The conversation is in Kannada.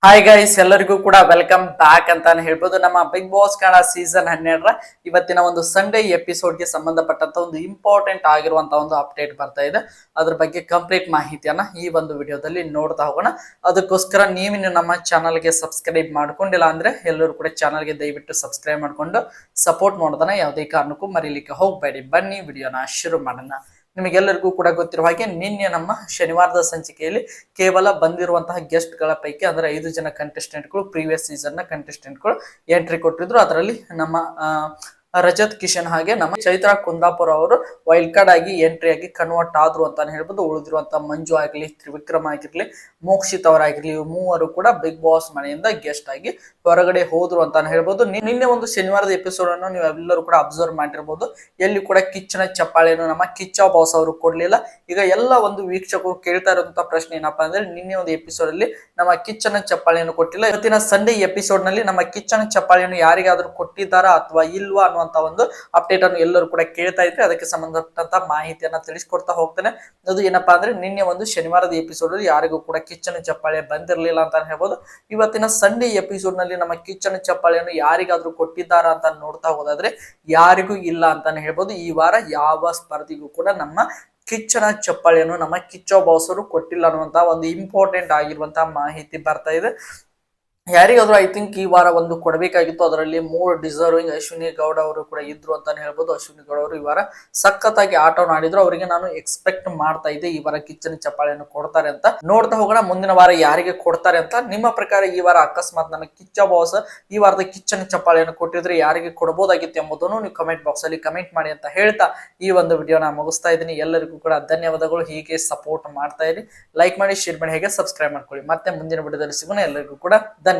ಹಾಯ್ ಗೈಸ್, ಎಲ್ಲರಿಗೂ ಕೂಡ ವೆಲ್ಕಮ್ ಬ್ಯಾಕ್ ಅಂತಾನೆ ಹೇಳ್ಬೋದು. ನಮ್ಮ ಬಿಗ್ ಬಾಸ್ ಕನ್ನಡ ಸೀಸನ್ 12ರ ಇವತ್ತಿನ ಒಂದು ಸಂಡೇ ಎಪಿಸೋಡ್ಗೆ ಸಂಬಂಧಪಟ್ಟಂತ ಒಂದು ಇಂಪಾರ್ಟೆಂಟ್ ಆಗಿರುವಂತಹ ಒಂದು ಅಪ್ಡೇಟ್ ಬರ್ತಾ ಇದೆ. ಅದ್ರ ಬಗ್ಗೆ ಕಂಪ್ಲೀಟ್ ಮಾಹಿತಿಯನ್ನ ಈ ಒಂದು ವಿಡಿಯೋದಲ್ಲಿ ನೋಡ್ತಾ ಹೋಗೋಣ. ಅದಕ್ಕೋಸ್ಕರ ನೀವಿನ್ನು ನಮ್ಮ ಚಾನಲ್ಗೆ ಸಬ್ಸ್ಕ್ರೈಬ್ ಮಾಡ್ಕೊಂಡಿಲ್ಲ ಅಂದ್ರೆ ಎಲ್ಲರೂ ಕೂಡ ಚಾನಲ್ಗೆ ದಯವಿಟ್ಟು ಸಬ್ಸ್ಕ್ರೈಬ್ ಮಾಡ್ಕೊಂಡು ಸಪೋರ್ಟ್ ಮಾಡೋದನ್ನ ಯಾವುದೇ ಕಾರಣಕ್ಕೂ ಮರೀಲಿಕ್ಕೆ ಹೋಗ್ಬೇಡಿ. ಬನ್ನಿ ವಿಡಿಯೋನ ಶುರು ಮಾಡೋಣ. ನಿಮಗೆಲ್ಲರಿಗೂ ಕೂಡ ಗೊತ್ತಿರುವ ಹಾಗೆ ನಿನ್ನೆ ನಮ್ಮ ಶನಿವಾರದ ಸಂಚಿಕೆಯಲ್ಲಿ ಕೇವಲ ಬಂದಿರುವಂತಹ ಗೆಸ್ಟ್ ಗಳ ಪೈಕಿ ಅಂದ್ರೆ 5 ಜನ ಕಂಟೆಸ್ಟೆಂಟ್ಗಳು ಪ್ರೀವಿಯಸ್ ಸೀಸನ್ ನ ಕಂಟೆಸ್ಟೆಂಟ್ಗಳು ಎಂಟ್ರಿ ಕೊಟ್ಟಿದ್ರು. ಅದರಲ್ಲಿ ನಮ್ಮ ರಜತ್ ಕಿಶನ್ ಹಾಗೆ ನಮ್ಮ ಚೈತ್ರ ಕುಂದಾಪುರ ಅವರು ವೈಲ್ಡ್ ಕಾರ್ಡ್ ಆಗಿ ಎಂಟ್ರಿ ಆಗಿ ಕನ್ವರ್ಟ್ ಆದ್ರು ಅಂತಾನೆ ಹೇಳ್ಬೋದು. ಉಳಿದಿರುವಂತಹ ಮಂಜು ಆಗಿರ್ಲಿ, ತ್ರಿವಿಕ್ರಮ್ ಆಗಿರ್ಲಿ, ಮೋಕ್ಷಿತ್ ಅವರಾಗಿರ್ಲಿ, ಮೂವರು ಕೂಡ ಬಿಗ್ ಬಾಸ್ ಮನೆಯಿಂದ ಗೆಸ್ಟ್ ಆಗಿ ಹೊರಗಡೆ ಹೋದ್ರು ಅಂತಾನೆ ಹೇಳ್ಬೋದು. ನಿನ್ನೆ ಒಂದು ಶನಿವಾರದ ಎಪಿಸೋಡ್ ಅನ್ನು ನೀವು ಎಲ್ಲರೂ ಕೂಡ ಅಬ್ಸರ್ವ್ ಮಾಡಿರ್ಬೋದು. ಎಲ್ಲಿ ಕೂಡ ಕಿಚ್ಚನ ಚಪ್ಪಾಳೆಯನ್ನು ನಮ್ಮ ಕಿಚ್ಚ ಬಾಸ್ ಅವರು ಕೊಡ್ಲಿಲ್ಲ. ಈಗ ಎಲ್ಲ ಒಂದು ವೀಕ್ಷಕರು ಕೇಳ್ತಾ ಇರುವಂತಹ ಪ್ರಶ್ನೆ ಏನಪ್ಪಾ ಅಂದ್ರೆ, ನಿನ್ನೆ ಒಂದು ಎಪಿಸೋಡ್ ಅಲ್ಲಿ ನಮ್ಮ ಕಿಚ್ಚನ ಚಪ್ಪಾಳೆಯನ್ನು ಕೊಟ್ಟಿಲ್ಲ. ಇವತ್ತಿನ ಸಂಡೇ ಎಪಿಸೋಡ್ ನಲ್ಲಿ ನಮ್ಮ ಕಿಚ್ಚನ ಚಪ್ಪಾಳೆಯನ್ನು ಯಾರಿಗಾದ್ರೂ ಕೊಟ್ಟಿದ್ದಾರಾ ಅಥವಾ ಇಲ್ವಾ ಅನ್ನುವಂತ ಒಂದು ಅಪ್ಡೇಟ್ ಅನ್ನು ಎಲ್ಲರೂ ಕೂಡ ಕೇಳ್ತಾ ಇದ್ರೆ ಅದಕ್ಕೆ ಸಂಬಂಧಪಟ್ಟಂತ ಮಾಹಿತಿಯನ್ನ ತಿಳಿಸ್ಕೊಡ್ತಾ ಹೋಗ್ತೇನೆ. ಅದು ಏನಪ್ಪಾ ಅಂದ್ರೆ, ನಿನ್ನೆ ಒಂದು ಶನಿವಾರದ ಎಪಿಸೋಡ್ ಅಲ್ಲಿ ಯಾರಿಗೂ ಕೂಡ ಕಿಚ್ಚನ ಚಪ್ಪಾಳೆ ಬಂದಿರಲಿಲ್ಲ ಅಂತ ಹೇಳ್ಬೋದು. ಇವತ್ತಿನ ಸಂಡೇ ಎಪಿಸೋಡ್ ನಲ್ಲಿ ನಮ್ಮ ಕಿಚ್ಚನ ಚಪ್ಪಾಳೆಯನ್ನು ಯಾರಿಗಾದ್ರೂ ಕೊಟ್ಟಿದ್ದಾರಾ ಅಂತ ನೋಡ್ತಾ ಹೋದಾದ್ರೆ ಯಾರಿಗೂ ಇಲ್ಲ ಅಂತಾನೆ ಹೇಳ್ಬೋದು. ಈ ವಾರ ಯಾವ ಸ್ಪರ್ಧಿಗೂ ಕೂಡ ನಮ್ಮ ಕಿಚ್ಚನ ಚಪ್ಪಾಳೆಯನ್ನು ನಮ್ಮ ಕಿಚ್ಚ ಬಾಸ್ ಅವರು ಕೊಟ್ಟಿಲ್ಲ ಅನ್ನುವಂತಹ ಒಂದು ಇಂಪಾರ್ಟೆಂಟ್ ಆಗಿರುವಂತಹ ಮಾಹಿತಿ ಬರ್ತಾ ಇದೆ. ಯಾರಿಗಾದ್ರೂ ಐ ಥಿಂಕ್ ಈ ವಾರ ಒಂದು ಕೊಡಬೇಕಾಗಿತ್ತು. ಅದರಲ್ಲಿ 3 ಡಿಸರ್ವಿಂಗ್ ಅಶ್ವಿನಿ ಗೌಡ ಅವರು ಕೂಡ ಇದ್ರು ಅಂತಾನೆ ಹೇಳ್ಬೋದು. ಅಶ್ವಿನಿ ಗೌಡ ಅವರು ಈ ವಾರ ಸಖತ್ತಾಗಿ ಆಟವನ್ನು ಆಡಿದ್ರು. ಅವರಿಗೆ ನಾನು ಎಕ್ಸ್ಪೆಕ್ಟ್ ಮಾಡ್ತಾ ಇದ್ದೆ ಈ ವಾರ ಕಿಚ್ಚನ ಚಪ್ಪಾಳೆಯನ್ನು ಕೊಡ್ತಾರೆ ಅಂತ. ನೋಡ್ತಾ ಹೋಗೋಣ ಮುಂದಿನ ವಾರ ಯಾರಿಗೆ ಕೊಡ್ತಾರೆ ಅಂತ. ನಿಮ್ಮ ಪ್ರಕಾರ ಈ ವಾರ ಅಕಸ್ಮಾತ್ ನಮ್ಮ ಕಿಚ್ಚ ಬಾಸ್ ಈ ವಾರದ ಕಿಚ್ಚನ ಚಪ್ಪಾಳೆಯನ್ನು ಕೊಟ್ಟಿದ್ರೆ ಯಾರಿಗೆ ಕೊಡಬಹುದಾಗಿತ್ತು ಎಂಬುದನ್ನು ನೀವು ಕಮೆಂಟ್ ಬಾಕ್ಸ್ ಅಲ್ಲಿ ಕಮೆಂಟ್ ಮಾಡಿ ಅಂತ ಹೇಳ್ತಾ ಈ ಒಂದು ವಿಡಿಯೋನ ಮುಗಿಸ್ತಾ ಇದ್ದೀನಿ. ಎಲ್ಲರಿಗೂ ಕೂಡ ಧನ್ಯವಾದಗಳು. ಹೀಗೆ ಸಪೋರ್ಟ್ ಮಾಡ್ತಾ ಇರಿ, ಲೈಕ್ ಮಾಡಿ, ಶೇರ್ ಮಾಡಿ, ಹೇಗೆ ಸಬ್ಸ್ಕ್ರೈಬ್ ಮಾಡ್ಕೊಳ್ಳಿ. ಮತ್ತೆ ಮುಂದಿನ ವಿಡಿಯೋದಲ್ಲಿ ಸಿಗೋಣ. ಎಲ್ಲರಿಗೂ ಕೂಡ ಧನ್ಯವಾದಗಳು.